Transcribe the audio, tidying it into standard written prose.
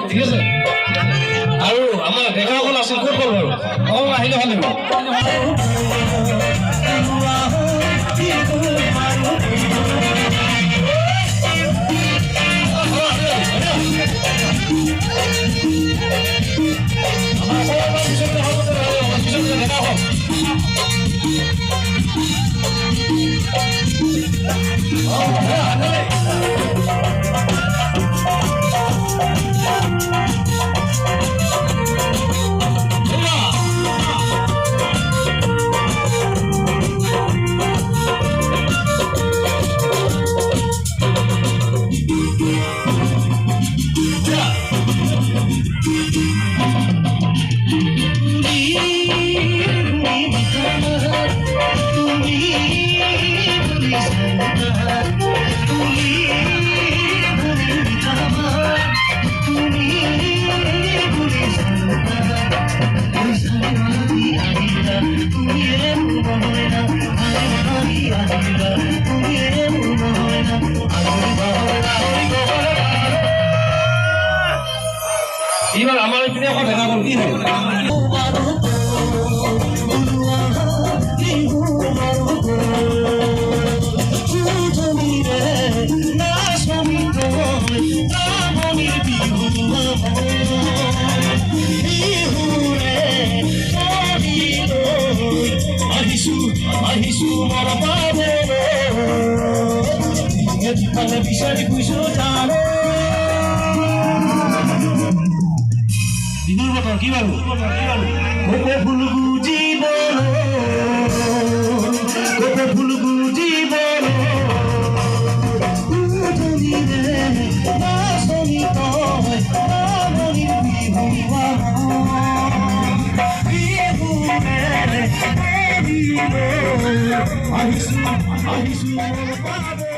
ঠিক আছে আৰু আমাৰ ডেকাসকল আছিল ক'ত গ'ল বাৰু অকণমান আহিলে ভাল লাগিব এইবাৰ আমাৰ ইপিনে এখন দেখা গ'ল কি হ'ল বিচাৰি ফুৰিছো বিহুৰ বতৰ কি বাৰু কোপে ফুল গুজিব কোপে ফুল গুজিব উজনিৰে নাচনি তই আমনি বিহুৱা বিহুৰে আহিছো আহিছো